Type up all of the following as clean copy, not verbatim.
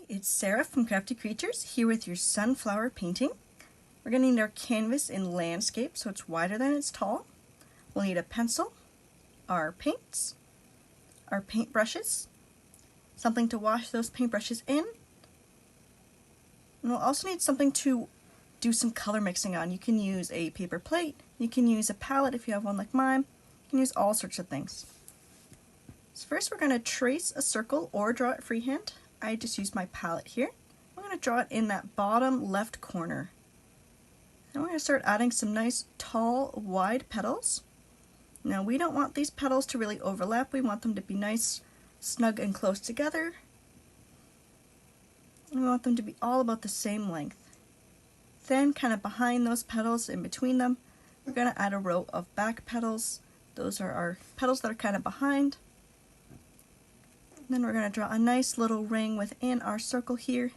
it's Sarah from Crafty Creatures here with your sunflower painting. We're going to need our canvas in landscape so it's wider than it's tall. We'll need a pencil, our paints, our paint brushes, something to wash those paintbrushes in, and we'll also need something to do some color mixing on. You can use a paper plate, you can use a palette if you have one like mine, you can use all sorts of things. So first we're going to trace a circle or draw it freehand. I just used my palette here. I'm going to draw it in that bottom left corner. And we're going to start adding some nice tall wide petals. Now we don't want these petals to really overlap, we want them to be nice, snug and close together. And we want them to be all about the same length. Then kind of behind those petals, in between them, we're going to add a row of back petals. Those are our petals that are kind of behind. Then we're going to draw a nice little ring within our circle here.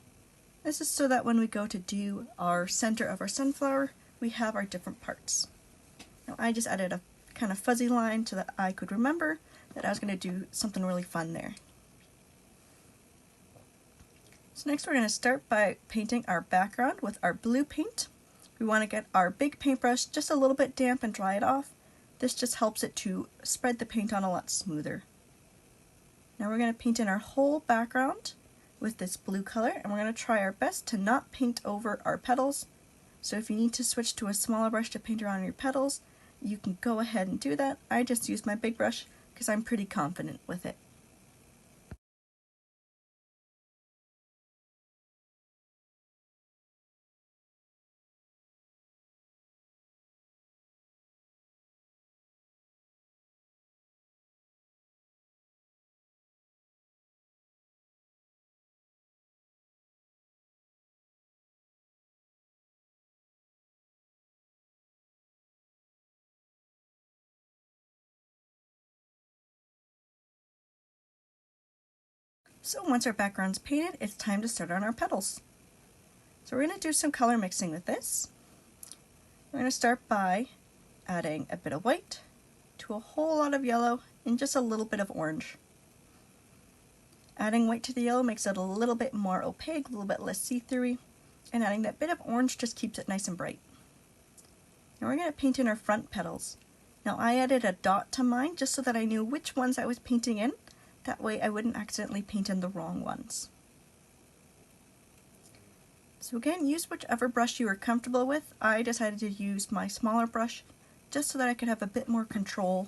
This is so that when we go to do our center of our sunflower, we have our different parts. Now I just added a kind of fuzzy line so that I could remember that I was going to do something really fun there. So next we're going to start by painting our background with our blue paint. We want to get our big paintbrush just a little bit damp and dry it off. This just helps it to spread the paint on a lot smoother. Now we're going to paint in our whole background with this blue color, and we're going to try our best to not paint over our petals. So if you need to switch to a smaller brush to paint around your petals, you can go ahead and do that. I just used my big brush because I'm pretty confident with it. So once our background's painted, it's time to start on our petals. So we're going to do some color mixing with this. We're going to start by adding a bit of white to a whole lot of yellow and just a little bit of orange. Adding white to the yellow makes it a little bit more opaque, a little bit less see-through-y, and adding that bit of orange just keeps it nice and bright. Now we're going to paint in our front petals. Now I added a dot to mine just so that I knew which ones I was painting in. That way I wouldn't accidentally paint in the wrong ones. So again, use whichever brush you are comfortable with. I decided to use my smaller brush just so that I could have a bit more control,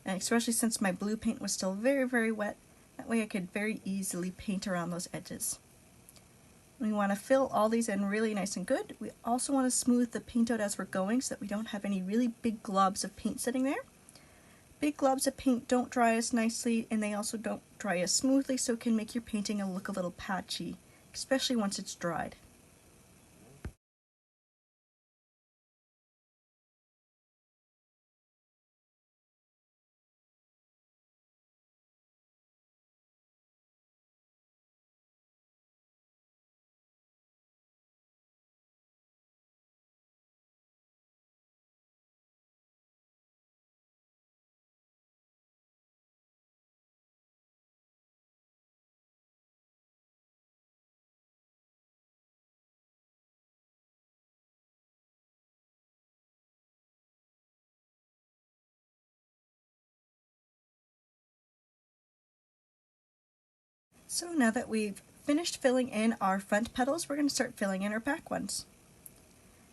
and especially since my blue paint was still very wet, that way I could very easily paint around those edges. We want to fill all these in really nice and good. We also want to smooth the paint out as we're going so that we don't have any really big globs of paint sitting there. Big globs of paint don't dry as nicely, and they also don't dry as smoothly, so it can make your painting look a little patchy, especially once it's dried. So now that we've finished filling in our front petals, we're going to start filling in our back ones.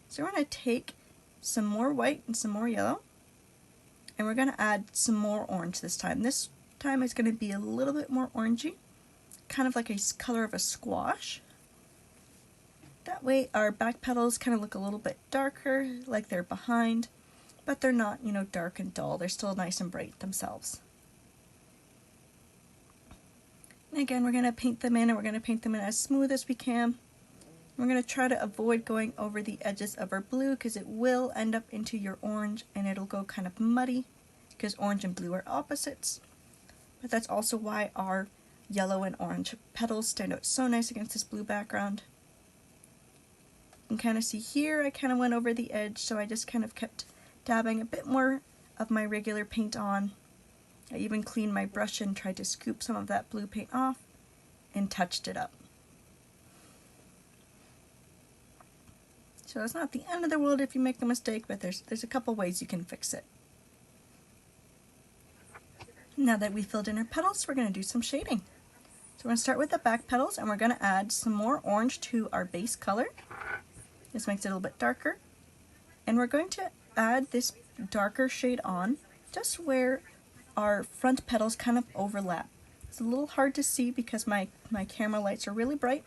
So we're going to take some more white and some more yellow, and we're going to add some more orange this time. This time it's going to be a little bit more orangey, kind of like a color of a squash. That way our back petals kind of look a little bit darker, like they're behind, but they're not, dark and dull. They're still nice and bright themselves. And again, we're going to paint them in, and we're going to paint them in as smooth as we can. We're going to try to avoid going over the edges of our blue because it will end up into your orange and it'll go kind of muddy because orange and blue are opposites. But that's also why our yellow and orange petals stand out so nice against this blue background. You can kind of see here I kind of went over the edge, so I just kind of kept dabbing a bit more of my regular paint on. I even cleaned my brush and tried to scoop some of that blue paint off and touched it up. So it's not the end of the world if you make a mistake, but there's a couple ways you can fix it. Now that we filled in our petals, we're going to do some shading. So we're going to start with the back petals, and we're going to add some more orange to our base color. This makes it a little bit darker. And we're going to add this darker shade on just where our front petals kind of overlap. It's a little hard to see because my camera lights are really bright.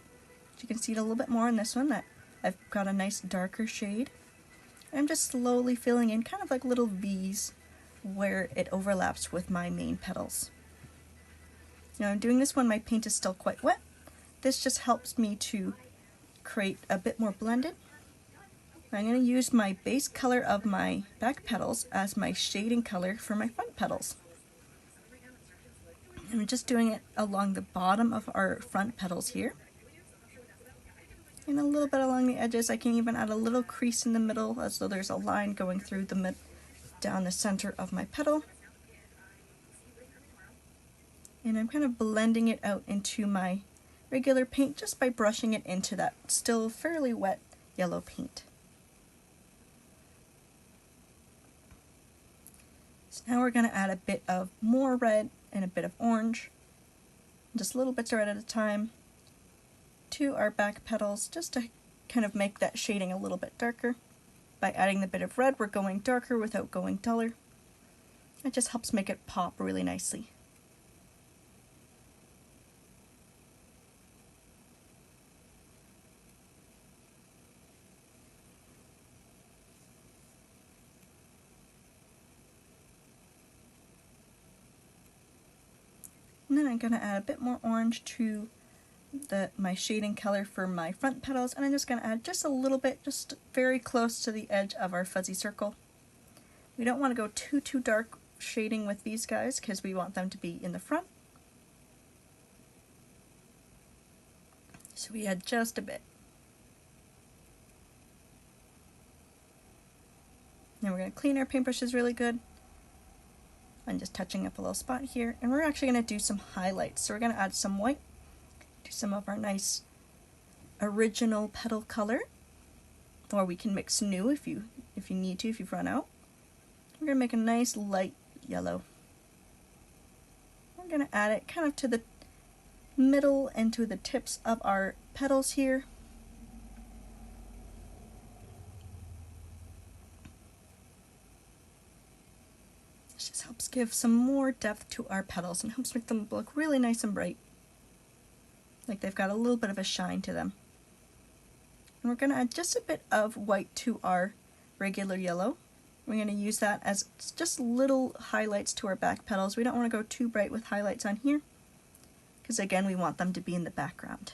But you can see it a little bit more in this one, that I've got a nice darker shade. I'm just slowly filling in kind of like little V's where it overlaps with my main petals. Now I'm doing this when my paint is still quite wet. This just helps me to create a bit more blended. I'm going to use my base color of my back petals as my shading color for my front petals. And I'm just doing it along the bottom of our front petals here. And a little bit along the edges. I can even add a little crease in the middle as though there's a line going through the down the center of my petal. And I'm kind of blending it out into my regular paint just by brushing it into that still fairly wet yellow paint. So now we're going to add a bit of more red and a bit of orange, just little bits of red at a time, to our back petals just to kind of make that shading a little bit darker. By adding the bit of red, we're going darker without going duller. It just helps make it pop really nicely. And then I'm going to add a bit more orange to my shading color for my front petals, and I'm just going to add just a little bit, just very close to the edge of our fuzzy circle. We don't want to go too dark shading with these guys because we want them to be in the front. So we add just a bit. Now we're going to clean our paintbrushes really good. I'm just touching up a little spot here, and we're actually going to do some highlights. So we're going to add some white to some of our nice original petal color, or we can mix new if you need to, if you've run out. We're going to make a nice light yellow. We're going to add it kind of to the middle and to the tips of our petals here. This just helps give some more depth to our petals and helps make them look really nice and bright, like they've got a little bit of a shine to them. And we're going to add just a bit of white to our regular yellow. We're going to use that as just little highlights to our back petals. We don't want to go too bright with highlights on here, because again, we want them to be in the background.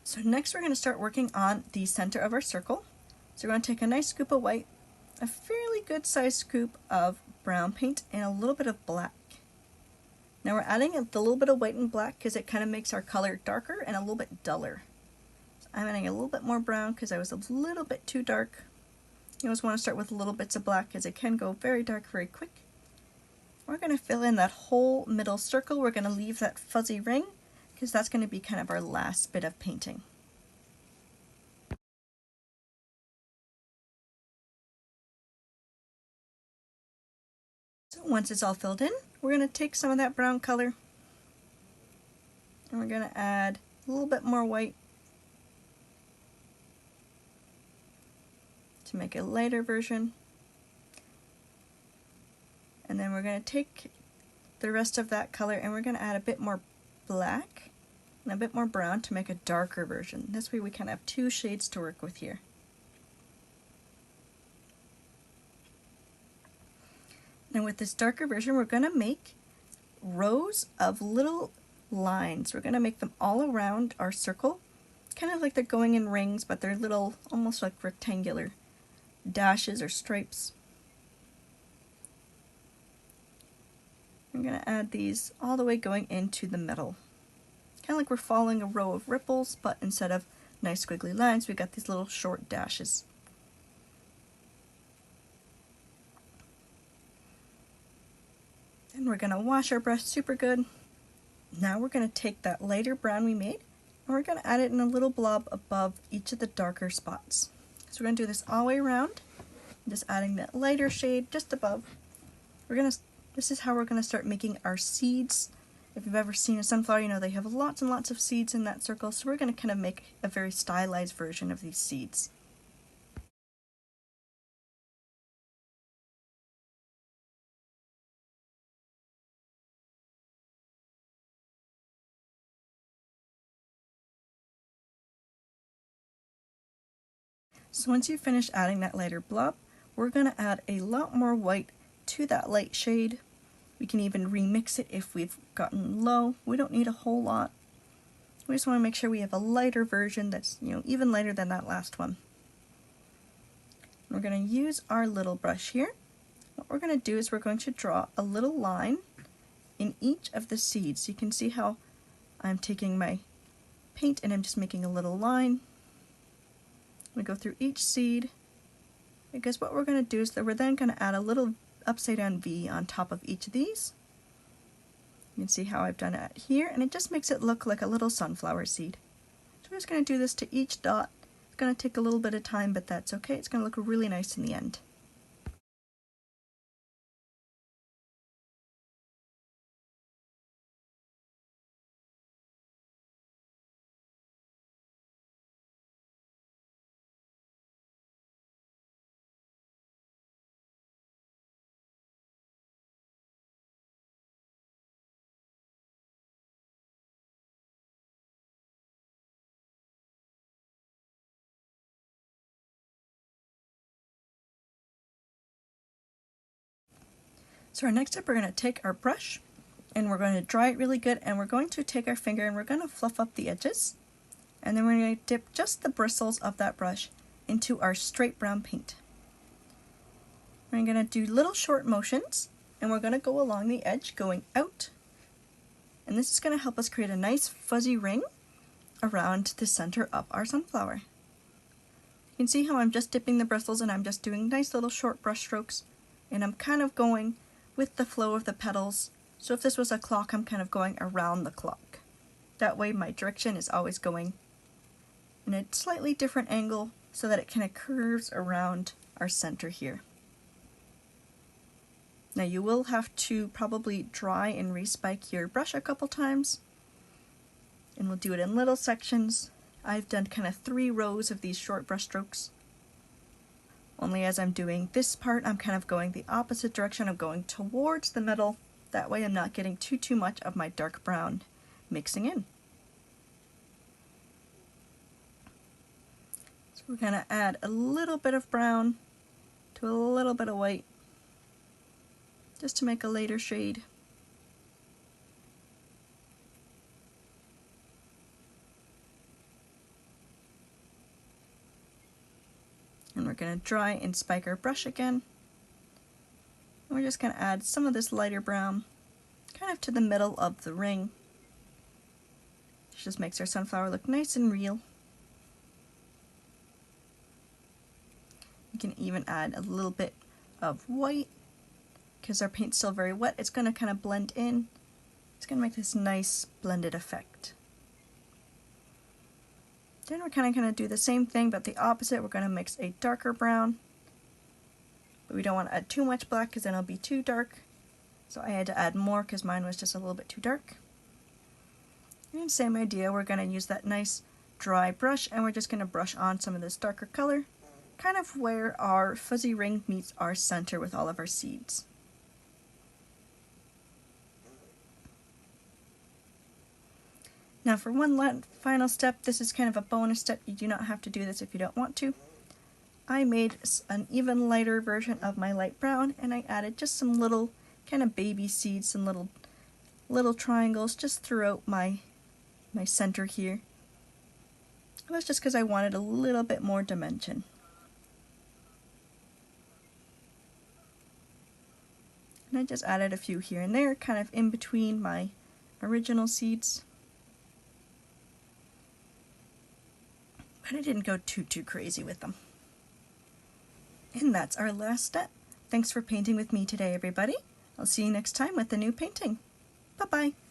So next we're going to start working on the center of our circle. So we're going to take a nice scoop of white, a fairly good sized scoop of brown paint, and a little bit of black. Now we're adding a little bit of white and black because it kind of makes our color darker and a little bit duller. So I'm adding a little bit more brown because I was a little bit too dark. You always want to start with little bits of black because it can go very dark very quick. We're going to fill in that whole middle circle. We're going to leave that fuzzy ring because that's going to be kind of our last bit of painting. So once it's all filled in, we're going to take some of that brown color and we're going to add a little bit more white to make a lighter version. And then we're going to take the rest of that color and we're going to add a bit more black and a bit more brown to make a darker version. This way we kind of have two shades to work with here. Now with this darker version, we're going to make rows of little lines. We're going to make them all around our circle, kind of like they're going in rings, but they're little, almost like rectangular dashes or stripes. I'm going to add these all the way going into the middle. Kind of like we're following a row of ripples, but instead of nice squiggly lines, we got these little short dashes. And we're going to wash our brush super good. Now we're going to take that lighter brown we made, and we're going to add it in a little blob above each of the darker spots. So we're going to do this all the way around, just adding that lighter shade just above. This is how we're going to start making our seeds. If you've ever seen a sunflower, you know they have lots and lots of seeds in that circle, so we're going to kind of make a very stylized version of these seeds. So once you finish adding that lighter blob, we're going to add a lot more white to that light shade. We can even remix it if we've gotten low. We don't need a whole lot. We just want to make sure we have a lighter version that's, even lighter than that last one. We're going to use our little brush here. What we're going to do is we're going to draw a little line in each of the seeds. You can see how I'm taking my paint and I'm just making a little line. We go through each seed, because what we're going to do is that we're then going to add a little upside down V on top of each of these. You can see how I've done it here, and it just makes it look like a little sunflower seed. So we're just going to do this to each dot. It's going to take a little bit of time, but that's okay. It's going to look really nice in the end. So our next step, we're going to take our brush and we're going to dry it really good, and we're going to take our finger and we're going to fluff up the edges, and then we're going to dip just the bristles of that brush into our straight brown paint. We're going to do little short motions, and we're going to go along the edge going out, and this is going to help us create a nice fuzzy ring around the center of our sunflower. You can see how I'm just dipping the bristles and I'm just doing nice little short brush strokes, and I'm kind of going with the flow of the petals. So if this was a clock, I'm kind of going around the clock. That way my direction is always going in a slightly different angle so that it kind of curves around our center here. Now you will have to probably dry and respike your brush a couple times, and we'll do it in little sections. I've done kind of 3 rows of these short brush strokes. Only as I'm doing this part, I'm kind of going the opposite direction. I'm going towards the middle. That way I'm not getting too much of my dark brown mixing in. So we're going to add a little bit of brown to a little bit of white, just to make a lighter shade. And we're going to dry and spike our brush again. And we're just going to add some of this lighter brown kind of to the middle of the ring. This just makes our sunflower look nice and real. You can even add a little bit of white, because our paint's still very wet. It's going to kind of blend in. It's going to make this nice blended effect. Then we're kind of going to do the same thing, but the opposite. We're going to mix a darker brown, but we don't want to add too much black because then it'll be too dark. So I had to add more because mine was just a little bit too dark. And same idea, we're going to use that nice dry brush, and we're just going to brush on some of this darker color, kind of where our fuzzy ring meets our center with all of our seeds. Now for one final step, this is kind of a bonus step. You do not have to do this if you don't want to. I made an even lighter version of my light brown, and I added just some little kind of baby seeds, some little triangles just throughout my center here. That's just because I wanted a little bit more dimension. And I just added a few here and there, kind of in between my original seeds. But I didn't go too crazy with them. And that's our last step. Thanks for painting with me today, everybody. I'll see you next time with a new painting. Bye-bye.